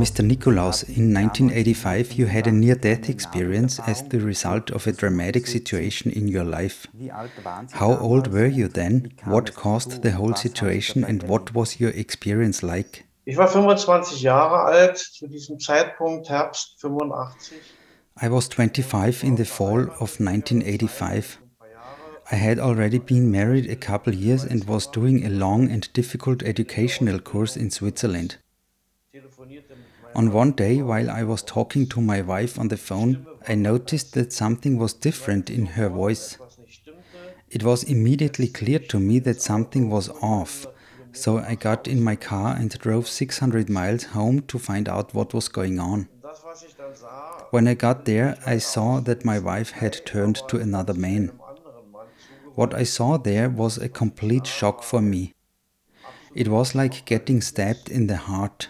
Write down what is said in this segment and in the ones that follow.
Mr. Nicolaus, in 1985 you had a near-death experience as the result of a dramatic situation in your life. How old were you then? What caused the whole situation and what was your experience like? Ich war 25 Jahre alt, zu diesem Zeitpunkt Herbst 85. I was 25 in the fall of 1985. I had already been married a couple years and was doing a long and difficult educational course in Switzerland. On one day, while I was talking to my wife on the phone, I noticed that something was different in her voice. It was immediately clear to me that something was off, so I got in my car and drove 600 miles home to find out what was going on. When I got there, I saw that my wife had turned to another man. What I saw there was a complete shock for me. It was like getting stabbed in the heart.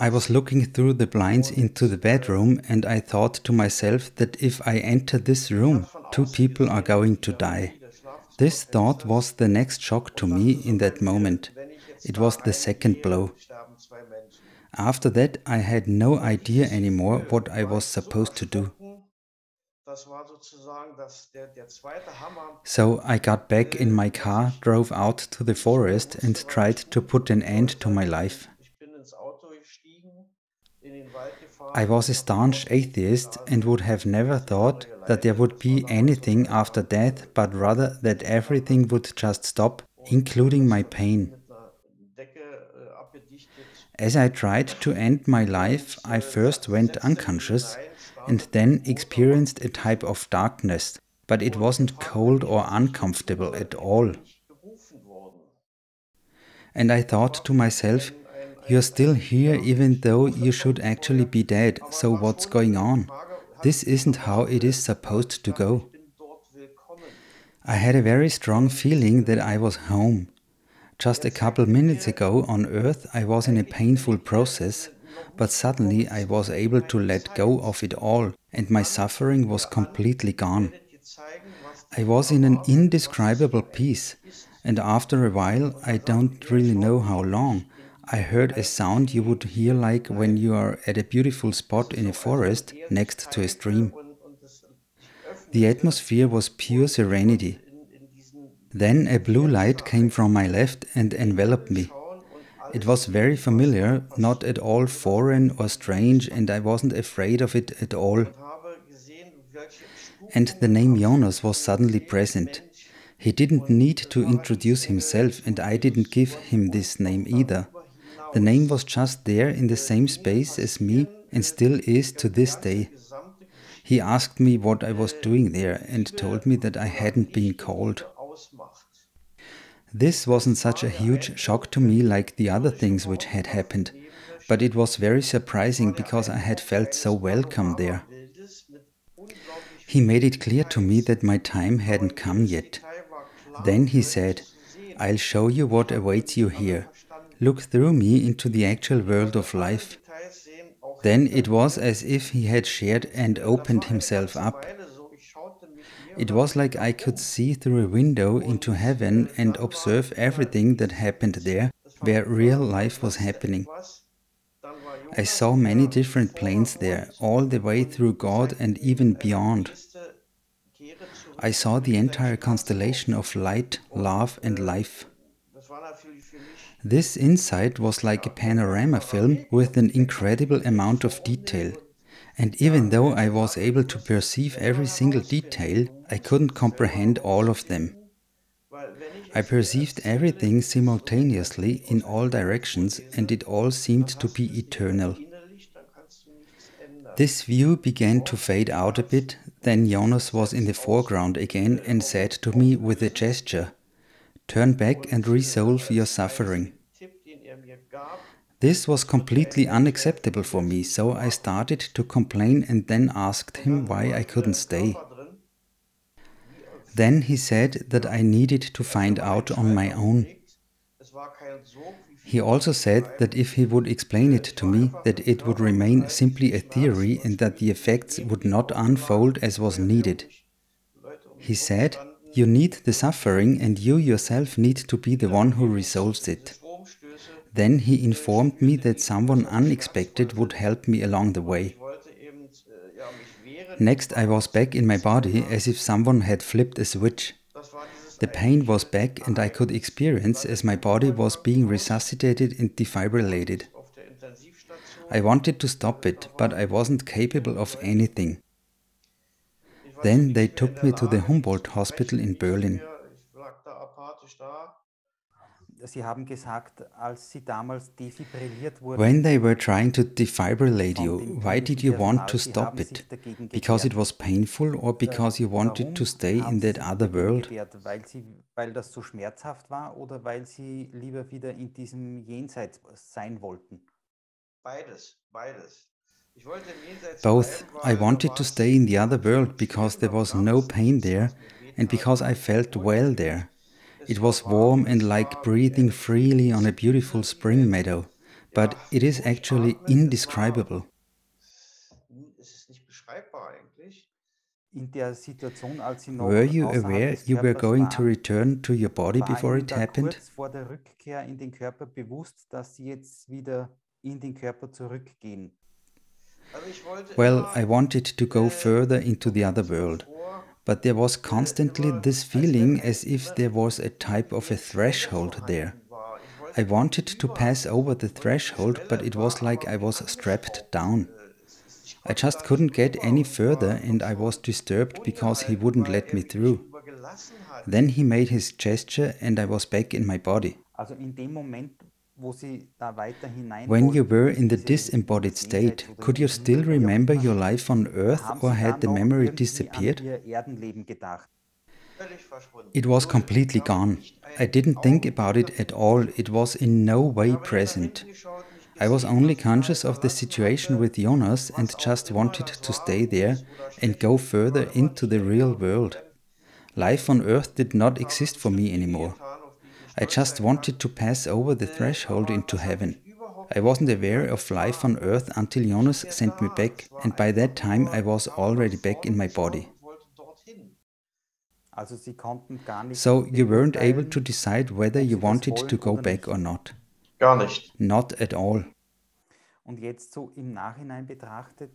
I was looking through the blinds into the bedroom and I thought to myself that if I enter this room, 2 people are going to die. This thought was the next shock to me in that moment. It was the second blow. After that, I had no idea anymore what I was supposed to do. So I got back in my car, drove out to the forest and tried to put an end to my life. I was a staunch atheist and would have never thought that there would be anything after death, but rather that everything would just stop, including my pain. As I tried to end my life, I first went unconscious and then experienced a type of darkness, but it wasn't cold or uncomfortable at all. And I thought to myself, you're still here even though you should actually be dead, so what's going on? This isn't how it is supposed to go. I had a very strong feeling that I was home. Just a couple minutes ago on Earth I was in a painful process, but suddenly I was able to let go of it all and my suffering was completely gone. I was in an indescribable peace, and after a while, I don't really know how long, I heard a sound you would hear like when you are at a beautiful spot in a forest next to a stream. The atmosphere was pure serenity. Then a blue light came from my left and enveloped me. It was very familiar, not at all foreign or strange, and I wasn't afraid of it at all. And the name Jonas was suddenly present. He didn't need to introduce himself, and I didn't give him this name either. The name was just there in the same space as me and still is to this day. He asked me what I was doing there and told me that I hadn't been called. This wasn't such a huge shock to me like the other things which had happened, but it was very surprising because I had felt so welcome there. He made it clear to me that my time hadn't come yet. Then he said, "I'll show you what awaits you here. Look through me into the actual world of life." Then it was as if he had shared and opened himself up. It was like I could see through a window into heaven and observe everything that happened there, where real life was happening. I saw many different planes there, all the way through God and even beyond. I saw the entire constellation of light, love and life. This insight was like a panorama film with an incredible amount of detail. And even though I was able to perceive every single detail, I couldn't comprehend all of them. I perceived everything simultaneously in all directions, and it all seemed to be eternal. This view began to fade out a bit, then Jonas was in the foreground again and said to me with a gesture, "Turn back and resolve your suffering." This was completely unacceptable for me, so I started to complain and then asked him why I couldn't stay. Then he said that I needed to find out on my own. He also said that if he would explain it to me, that it would remain simply a theory and that the effects would not unfold as was needed. He said, "You need the suffering and you yourself need to be the one who resolves it. Then he informed me that someone unexpected would help me along the way. Next, I was back in my body as if someone had flipped a switch. The pain was back and I could experience as my body was being resuscitated and defibrillated. I wanted to stop it, but I wasn't capable of anything. Then they took me to the Humboldt Hospital in Berlin. When they were trying to defibrillate you, why did you want to stop it? Because it was painful or because you wanted to stay in that other world? Weil das so schmerzhaft war oder weil sie lieber wieder in diesem Jenseits sein wollten? Beides. Both. I wanted to stay in the other world because there was no pain there and because I felt well there. It was warm and like breathing freely on a beautiful spring meadow, but it is actually indescribable. Were you aware you were going to return to your body before it happened? Kurz vor der Rückkehr in den Körper bewusst, dass Sie jetzt wieder in den Körper zurückgehen? Well, I wanted to go further into the other world, but there was constantly this feeling as if there was a type of a threshold there. I wanted to pass over the threshold, but it was like I was strapped down. I just couldn't get any further and I was disturbed because he wouldn't let me through. Then he made his gesture and I was back in my body. Also in dem Moment, wo Sie da weiter hinein When you were in the disembodied state, could you still remember your life on Earth or had the memory disappeared? It was completely gone. I didn't think about it at all. It was in no way present. I was only conscious of the situation with Jonas and just wanted to stay there and go further into the real world. Life on Earth did not exist for me anymore. I just wanted to pass over the threshold into heaven. I wasn't aware of life on Earth until Jonas sent me back, and by that time I was already back in my body. So you weren't able to decide whether you wanted to go back or not? Gar nicht. Not at all. Und jetzt so im Nachhinein betrachtet,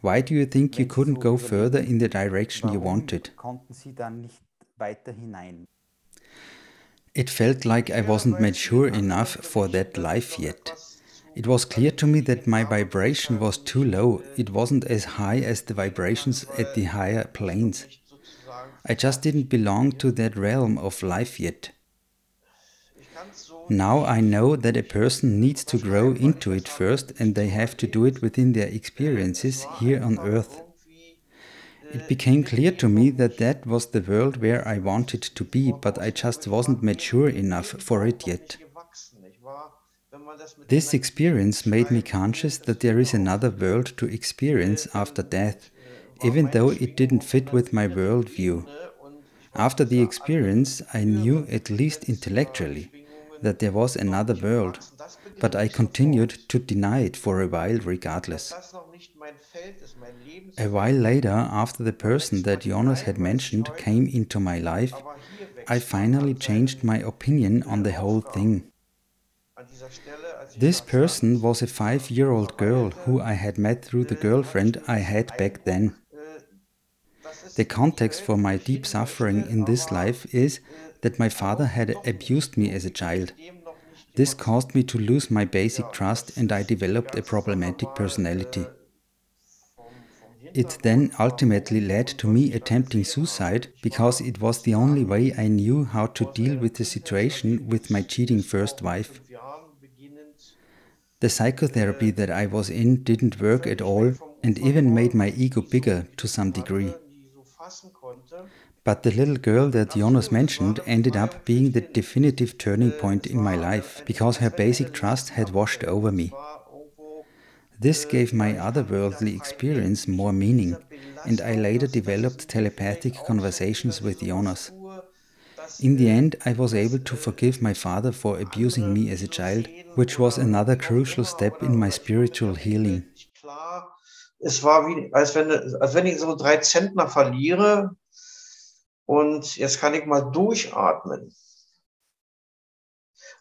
why do you think you couldn't go further in the direction you wanted? Konnten Sie dann nicht weiter hinein? It felt like I wasn't mature enough for that life yet. It was clear to me that my vibration was too low. It wasn't as high as the vibrations at the higher planes. I just didn't belong to that realm of life yet. Now I know that a person needs to grow into it first and they have to do it within their experiences here on Earth. It became clear to me that that was the world where I wanted to be, but I just wasn't mature enough for it yet. This experience made me conscious that there is another world to experience after death, even though it didn't fit with my worldview. After the experience, I knew, at least intellectually, that there was another world, but I continued to deny it for a while regardless. A while later, after the person that Jonas had mentioned came into my life, I finally changed my opinion on the whole thing. This person was a 5-year-old girl who I had met through the girlfriend I had back then. The context for my deep suffering in this life is that my father had abused me as a child. This caused me to lose my basic trust and I developed a problematic personality. It then ultimately led to me attempting suicide because it was the only way I knew how to deal with the situation with my cheating first wife. The psychotherapy that I was in didn't work at all and even made my ego bigger to some degree. But the little girl that Jonas mentioned ended up being the definitive turning point in my life because her basic trust had washed over me. This gave my otherworldly experience more meaning, and I later developed telepathic conversations with Jonas. In the end, I was able to forgive my father for abusing me as a child, which was another crucial step in my spiritual healing. Es war wie, als wenn ich so 3 Zentner verliere und jetzt kann ich mal durchatmen.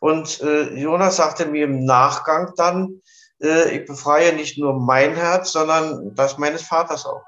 Und Jonas sagte mir im Nachgang dann, ich befreie nicht nur mein Herz, sondern das meines Vaters auch.